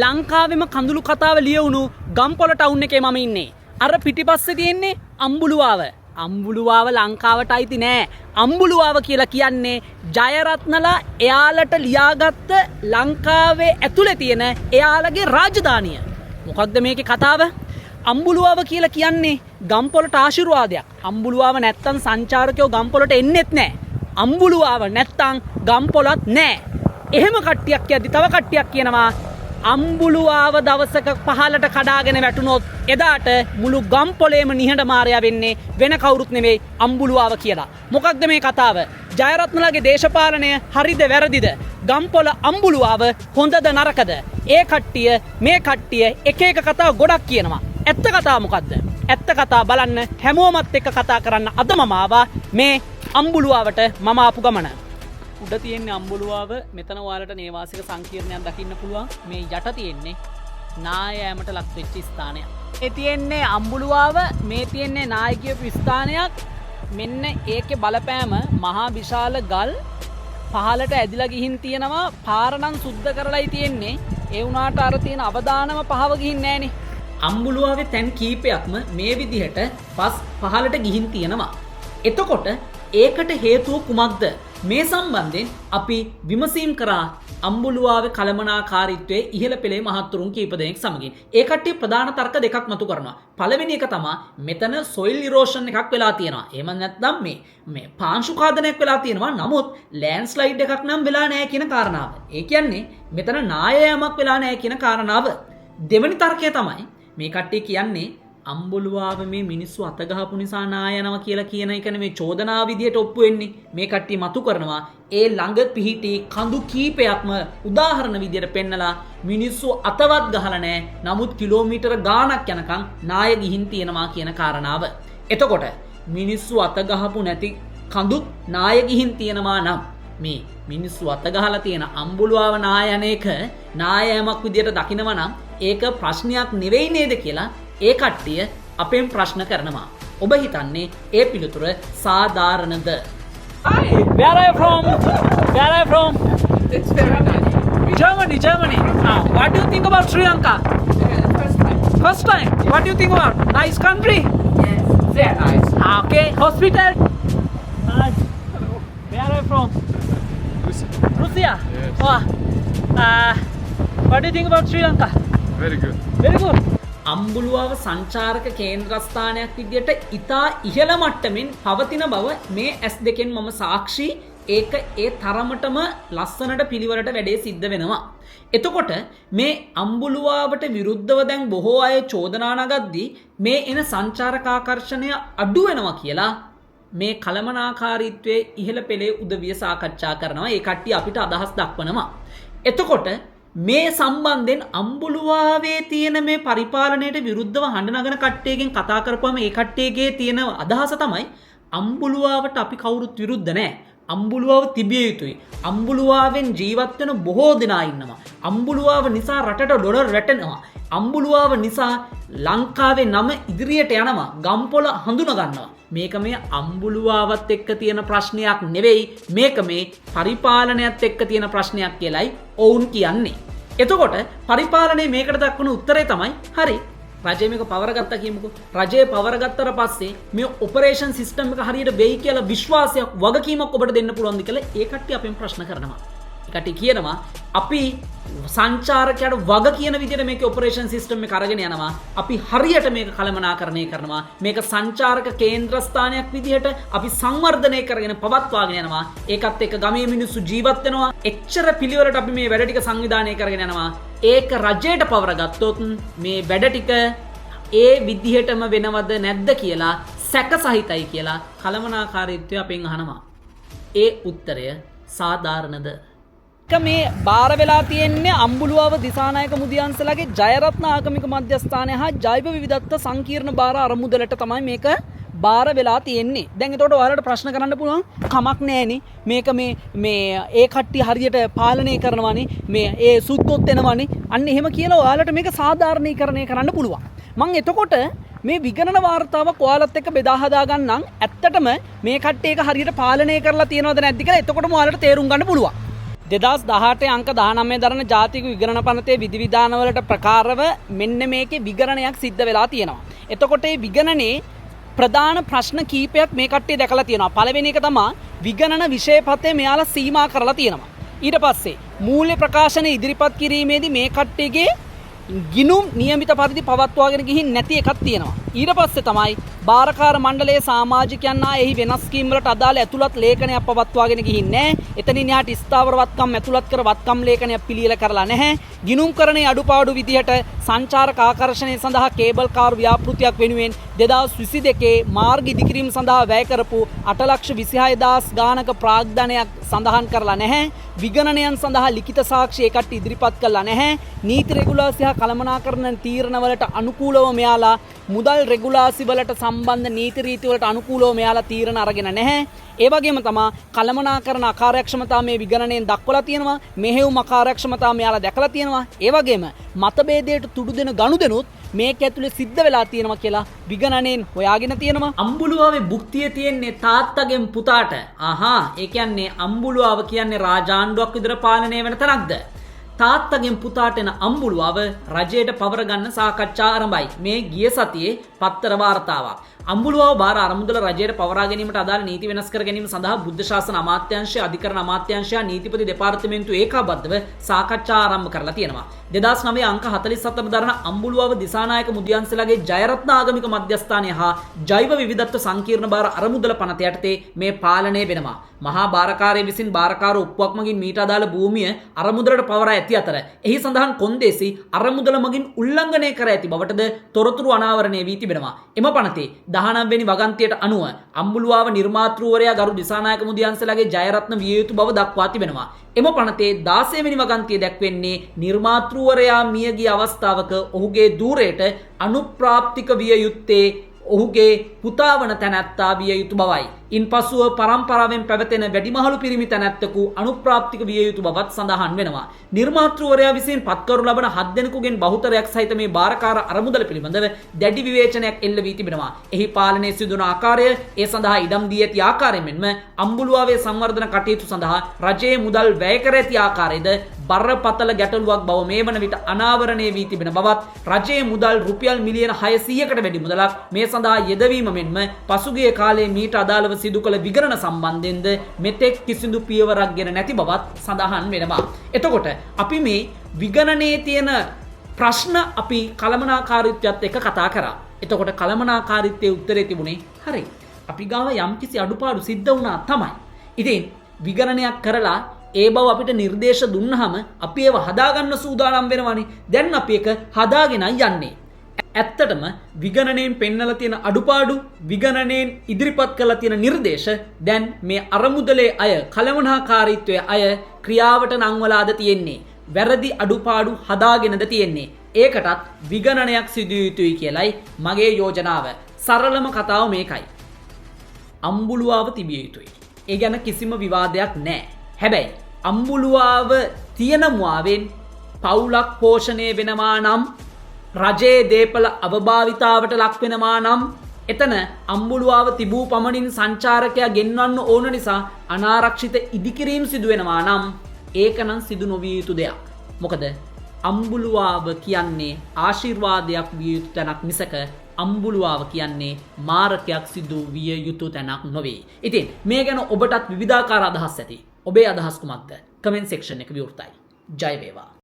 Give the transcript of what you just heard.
ලංකාවෙම කඳුළු කතාව ලියවුණු ගම්පොළ ටවුන් එකේ මම ඉන්නේ. අර පිටිපස්සේ තියෙන්නේ අම්බුලුවාව. අම්බුලුවාව ලංකාවට අයිති නෑ. අම්බුලුවාව කියලා කියන්නේ ජයරත්නලා එයාලට ලියාගත්ත ලංකාවේ ඇතුලේ තියෙන එයාලගේ රාජධානිය. මොකක්ද මේකේ කතාව? අම්බුලුවාව කියලා කියන්නේ ගම්පොළට ආශිර්වාදයක්. අම්බුලුවාව නැත්තම් සංචාරකයෝ ගම්පොළට එන්නෙත් නෑ. අම්බුලුවාව නැත්තම් ගම්පොළත් නෑ. එහෙම කට්ටියක් කියද්දි තව කට්ටියක් කියනවා අම්බුලුවාව දවසක පහලට කඩාගෙන වැටුනොත් එදාට මුළු ගම්පොළේම නිහඬ මාරයා වෙන්නේ වෙන කවුරුත් නෙවෙයි අම්බුලුවාව කියලා. මොකක්ද මේ කතාව? ජයරත්නලාගේ දේශපාලනය හරිද වැරදිද? ගම්පොළ අම්බුලුවාව හොඳද නරකද? ඒ කට්ටිය මේ කට්ටිය එක එක කතා ගොඩක් කියනවා. ඇත්ත කතාව මොකද්ද? ඇත්ත කතාව බලන්න හැමෝමත් එක්ක කතා කරන්න අද මම ආවා මේ අම්බුලුවාවට මම ආපු ගමන. උඩ තියෙන්නේ අම්බුලුවාව. මෙතන ඔයාලට නේවාසික සංකීර්ණයක් දකින්න පුළුවන්. මේ යට තියෙන්නේ නායෑමට ලක් වෙච්ච ස්ථානයක්. ඒ තියෙන්නේ අම්බුලුවාව, මේ තියෙන්නේ නායකයෝ ස්ථානයක්. මෙන්න ඒකේ බලපෑම මහා විශාල ගල් පහලට ඇදිලා ගිහින් තියෙනවා. පාර නම් සුද්ධ කරලායි තියෙන්නේ. ඒ වුණාට අර තියෙන අවදානම පහව ගිහින් නැහනේ. අම්බුලුවාවේ තැන් කීපයක්ම මේ විදිහට පහලට ගිහින් තියෙනවා. එතකොට ඒකට හේතුව කුමක්ද? මේ සම්බන්ධයෙන් අපි විමසීම් කරා අම්බුලුවාවේ කළමනාකාරීත්වයේ ඉහළ පෙළේ මහත්තුරුන් කීප දෙනෙක් සමගින්. ඒ කට්ටිය ප්‍රධාන තර්ක දෙකක් මතු කරනවා. පළවෙනි එක තමයි මෙතන සොයිල් ඉරෝෂන් එකක් වෙලා තියෙනවා. එහෙම නැත්නම් මේ පාංශු ඛාදනයක් වෙලා තියෙනවා. නමුත් ලෑන්ඩ් ස්ලයිඩ් එකක් නම් වෙලා නැහැ කියන කාරණාව. ඒ කියන්නේ මෙතන නායෑමක් වෙලා නැහැ කියන කාරණාව. දෙවෙනි තර්කය තමයි මේ කට්ටිය කියන්නේ අම්බුලුවාව මේ මිනිස්සු අතගහපු නිසා නායනවා කියලා කියන එක නෙමෙයි චෝදනාව විදියට ඔප්පු වෙන්නේ. මේ කට්ටිය මතු කරනවා ඒ ළඟ පිහිටි කඳු කීපයක්ම උදාහරණ විදියට පෙන්නලා මිනිස්සු අතවත් ගහලා නැහැ. නමුත් කිලෝමීටර ගාණක් යනකම් නාය ගිහින් තියෙනවා කියන කාරණාව. එතකොට මිනිස්සු අතගහපු නැති කඳුත් නාය ගිහින් තියෙනවා නම් මේ මිනිස්සු අතගහලා තියෙන අම්බුලුවාව නායන එක නායෑමක් විදියට දකිනවා නම් ඒක ප්‍රශ්නයක් නෙවෙයි නේද කියලා ඒ කට්ටිය අපෙන් ප්‍රශ්න කරනවා. ඔබ හිතන්නේ ඒ පිළිතුර සාධාරණද? Hi, Where are you from? Where are you from? it's Veranani. Germany. What do you think about Sri Lanka? First time. First time. What do you think about? Nice country. Yes, very nice. Okay. Hospital. Nice. Where are you from? Russia. Yes. Oh. What do you think about Sri Lanka? Very good. Very good. අම්බුලුවාව සංචාරක කේන්ද්‍රස්ථානයක් විදියට ඉතා ඉහළ මට්ටමින් පවතින බව මේ S2 මම සාක්ෂි. ඒක ඒ තරමටම ලස්සනට පිළිවෙලට වැඩේ සිද්ධ වෙනවා. එතකොට මේ අම්බුලුවාවට විරුද්ධව දැන් බොහෝ අය චෝදනා නගද්දී මේ එන සංචාරක ආකර්ෂණය අඩු වෙනවා කියලා මේ කළමනාකාරීත්වයේ ඉහළ පෙළේ උදවිය සාකච්ඡා කරනවා. ඒ කට්ටිය අපිට අදහස් දක්වනවා. එතකොට මේ සම්බන්ධයෙන් අම්බුලුවාවේ තියෙන මේ පරිපාලනයට විරුද්ධව හඬ නගන කට්ටියකින් කතා කරපුවම ඒ කට්ටියගේ තියෙන අදහස තමයි අම්බුලුවාවට අපි කවුරුත් විරුද්ධ නැහැ. අම්බුලුවාව තිබිය යුතුයි. අම්බුලුවාවෙන් ජීවත් වෙන බොහෝ දෙනා ඉන්නවා. අම්බුලුවාව නිසා රටට ඩොලර් රැටෙනවා. අම්බුලුවාව නිසා ලංකාවේ නම ඉදිරියට යනවා. ගම්පොළ හඳුන ගන්නවා. මේක මේ අම්බුලුවාවත් එක්ක තියෙන ප්‍රශ්නයක් නෙවෙයි. මේක මේ පරිපාලනයත් එක්ක තියෙන ප්‍රශ්නයක් කියලයි ඔවුන් කියන්නේ. එතකොට පරිපාලනයේ මේකට දක්වන උත්තරේ තමයි හරි. රජය මේක පවර ගත්තා කියමුකෝ. රජය පවර ගත්තට පස්සේ මේ ඔපරේෂන් සිස්ටම් එක හරියට වෙයි කියලා විශ්වාසයක් වගකීමක් ඔබට දෙන්න පුළුවන්ද කියලා ඒ කට්ටිය අපෙන් ප්‍රශ්න කරනවා. ඒ කට්ටිය කියනවා අපි සංචාරකයට වග කියන විදිහට මේකේ ඔපරේෂන් සිස්ටම් එක අරගෙන යනවා. අපි හරියට මේක කළමනාකරණය කරනවා. මේක සංචාරක කේන්ද්‍රස්ථානයක් විදිහට අපි සංවර්ධනය කරගෙන පවත්වාගෙන යනවා. ඒකත් එක්ක ගමේ මිනිස්සු ජීවත් වෙනවා. එච්චර පිළිවෙලට අපි මේ වැඩ ටික සංවිධානය කරගෙන යනවා. ඒක රජයට පවර ගත්තොත් මේ වැඩ ටික ඒ විදිහටම වෙනවද නැද්ද කියලා සැක සහිතයි කියලා කළමනාකාරීත්වය අපෙන් අහනවා. ඒ උත්තරය සාධාරණද? මේ බාර වෙලා තියෙන්නේ අම්බුලුවාව දිසානායක මුදියන්සලාගේ ජයරත්න ආගමික මධ්‍යස්ථානය හා ජෛව විවිධත්ව සංකීර්ණ බාර අරමුදලට තමයි මේක බාර වෙලා තියෙන්නේ. දැන් එතකොට ඔයාලට ප්‍රශ්න කරන්න පුළුවන් කමක් නැහැනේ. මේක මේ ඒ කට්ටිය හරියට පාලනය කරනවානේ. මේ ඒ සුද්ධොත් වෙනවානේ. අන්න එහෙම කියලා ඔයාලට මේක සාධාරණීකරණය කරන්න පුළුවන්. මම එතකොට මේ විගණන වාර්තාවක් ඔයාලත් එක්ක බෙදා හදා ගන්නම්. ඇත්තටම මේ කට්ටිය එක හරියට පාලනය කරලා තියෙනවද නැද්ද කියලා එතකොටම ඔයාලට තේරුම් ගන්න පුළුවන්. 2018 අංක 19 දරන ජාතික විගණන පනතේ විධිවිධානවලට ප්‍රකාරව මෙන්න මේකේ විගණනයක් සිද්ධ වෙලා තියෙනවා. එතකොට මේ විගණනේ ප්‍රධාන ප්‍රශ්න කීපයක් මේ කට්ටිය දැකලා තියෙනවා. පළවෙනි එක තමයි විගණන විෂය පතේ මෙයාලා සීමා කරලා තියෙනවා. ඊට පස්සේ මූල්‍ය ප්‍රකාශන ඉදිරිපත් කිරීමේදී මේ කට්ටියගේ ගිනුම් නියමිත පරිදි පවත්වාගෙන ගිහින් නැති එකක් තියෙනවා. ඊට පස්සේ තමයි බාරකාර මණ්ඩලයේ සමාජිකයන් එහි වෙනස් කීම් වලට අදාළ ඇතුළත් ලේඛනයක් පවත්වාගෙන ගිහින් නැහැ. එතනින් එහාට ස්ථාවර වත්කම් ඇතුළත් කර වත්කම් ලේඛනයක් පිළියෙල කරලා නැහැ. ගිනුම්කරණයේ අඩුපාඩු විදිහට සංචාරක ආකර්ෂණය සඳහා කේබල් කාර් ව්‍යාපෘතියක් වෙනුවෙන් 2022 මාර්ග ඉදිකිරීම සඳහා වැය කරපු 8,26,000 ගානක ප්‍රාග්ධනයක් සඳහන් කරලා නැහැ. විගණනයන් සඳහා ලිඛිත සාක්ෂි එකට ඉදිරිපත් කළා නැහැ. නීති රෙගුලාසි හා කළමනාකරණ තීරණවලට අනුකූලව මෙයාලා මුදල් රෙගුලාසි වලට සම්බන්ධ නීති රීති වලට අනුකූලව මෙයාලා තීරණ අරගෙන නැහැ. ඒ වගේම තමයි කළමනාකරණ අකාර්යක්ෂමතාව මේ විගණනයෙන් දක්වලා තියෙනවා. මෙහෙයුම් අකාර්යක්ෂමතාව මෙයාලා දැකලා තියෙනවා. ඒ වගේම මතභේදයට තුඩු දෙන ගනුදෙනුත් මේක ඇතුලේ සිද්ධ වෙලා තියෙනවා කියලා විගණනයෙන් හොයාගෙන තියෙනවා. අම්බුලුවාවේ භුක්තිය තියෙන්නේ තාත්තගෙන් පුතාට. ඒ කියන්නේ අම්බුලුවාව කියන්නේ රාජාණ්ඩුවක් විතර පාලනය වෙන තැනක්ද? තාත්තගෙන් පුතාට එන අම්බුලුවාව රජයට පවර ගන්න සාකච්ඡා ආරම්භයි. මේ ගිය සතියේ පත්තර වාර්තාවක්. අම්බුලුවාව බාර අරමුදල රජයට පවරා ගැනීමට අදාළ නීති වෙනස් කර ගැනීම සඳහා බුද්ධ ශාසන අමාත්‍යාංශය, අධිකරණ අමාත්‍යාංශය, නීතිපති දෙපාර්තමේන්තුව ඒකාබද්ධව සාකච්ඡා ආරම්භ කරලා තියෙනවා. 2009 අංක 44 දරන අම්බුලුවාව දිසානායක මුදියන්සලාගේ ජයරත්න ආගමික මධ්‍යස්ථානය හා ජෛව විවිධත්ව සංකීර්ණ බාර අරමුදල පනත යටතේ මේ පාලනය වෙනවා. මහා බාරකාරය විසින් බාරකාර ඔප්පුවක් මගින් මීට අදාළ භූමිය අරමුදලට පවරා ඇති අතර එහි සඳහන් කොන්දේසි අරමුදල මගින් උල්ලංඝනය කර ඇති බවටද තොරතුරු අනාවරණය වී තිබෙනවා. එම පනතේ 19 වෙනි වගන්තියට අනුව අම්බුලුවාව නිර්මාතෘවරයා ගරු දිසානායක මුදියන්සලාගේ ජයරත්න විය යුතු බව දක්වා තිබෙනවා. එම පනතේ 16 වෙනි වගන්තිය දැක්වෙන්නේ නිර්මාතෘවරයා මියගිය අවස්ථාවක ඔහුගේ දූරයට අනුප්‍රාප්තික විය යුත්තේ ඔහුගේ පුතා වන තැනැත්තා විය යුතු බවයි. ඉන්පසුව පරම්පරාවෙන් පැවතෙන වැඩිමහලු පිරිමි තැනැත්තෙකු අනුප්‍රාප්තික විය යුතු බවත් සඳහන් වෙනවා. නිර්මාතෘවරයා විසින් පත්කරු ලබන 7 දෙනෙකුගෙන් බහුතරයක් සහිත මේ බාරකාර අරමුදල පිළිබඳව දැඩි විවේචනයක් එල්ල වී තිබෙනවා. එහි පාලනයේ සිදුවන ආකාරය, ඒ සඳහා ඉඩම් දී ඇති ආකාරය මෙන්ම අම්බුලුවාවේ සංවර්ධන කටයුතු සඳහා රජයේ මුදල් වැය කර ඇති ආකාරයද බරපතල ගැටලුවක් බව මේ වන විට අනාවරණය වී තිබෙන බවත් රජයේ මුදල් රුපියල් මිලියන 600කට වැඩි මුදලක් මේ සඳහා යෙදවීම මෙන්ම පසුගිය කාලයේ මීට අදාළව සිදු කළ විගණන සම්බන්ධයෙන්ද මෙතෙක් කිසිදු පියවරක් ගෙන නැති බවත් සඳහන් වෙනවා. එතකොට අපි මේ විගණනයේ තියෙන ප්‍රශ්න අපි කළමනාකාරීත්වයත් එක්ක කතා කරා. එතකොට කළමනාකාරීත්වයේ උත්තරේ තිබුණේ හරි. අපි ගාව යම්කිසි අඩුපාඩු සිද්ධ වුණා තමයි. ඉතින් විගණනයක් කරලා ඒ බව අපිට නිර්දේශ දුන්නාම අපි ඒව හදාගන්න සූදානම් වෙනවානේ. දැන් අපි ඒක හදාගෙන යන්නේ. ඇත්තටම විගණනයෙන් පෙන්නලා තියෙන අඩුපාඩු, විගණනයෙන් ඉදිරිපත් කරලා තියෙන නිර්දේශ දැන් මේ අරමුදලේ අය, කළමනාකාරීත්වයේ අය ක්‍රියාවට නංවලාද තියෙන්නේ. වැරදි අඩුපාඩු හදාගෙනද තියෙන්නේ. ඒකටත් විගණනයක් සිදු යුතුයි කියලයි මගේ යෝජනාව. සරලම කතාව මේකයි. අම්බුලුවාව තිබිය යුතුයි. ඒ ගැන කිසිම විවාදයක් නැහැ. හැබැයි අම්බුලුවාව තියෙන මුවාවෙන් පවුලක් පෝෂණය වෙනවා නම්, රජයේ දේපල අවභාවිතාවට ලක් වෙනවා නම්, එතන අම්බුලුවාව තිබූ පමණින් සංචාරකයා ගෙන්වන්න ඕන නිසා අනාරක්ෂිත ඉදිකිරීම සිදු වෙනවා නම් ඒකනම් සිදු නොවිය යුතු දෙයක්. මොකද අම්බුලුවාව කියන්නේ ආශිර්වාදයක් විය යුතු තැනක් මිසක අම්බුලුවාව කියන්නේ මාරකයක් සිදු විය යුතු තැනක් නොවේ. ඉතින් මේ ගැන ඔබටත් විවිධාකාර අදහස් ඇති. ඔබේ අදහස් කුමක්ද? කමෙන්ට් සෙක්ෂන් එක විවෘතයි. ජය වේවා.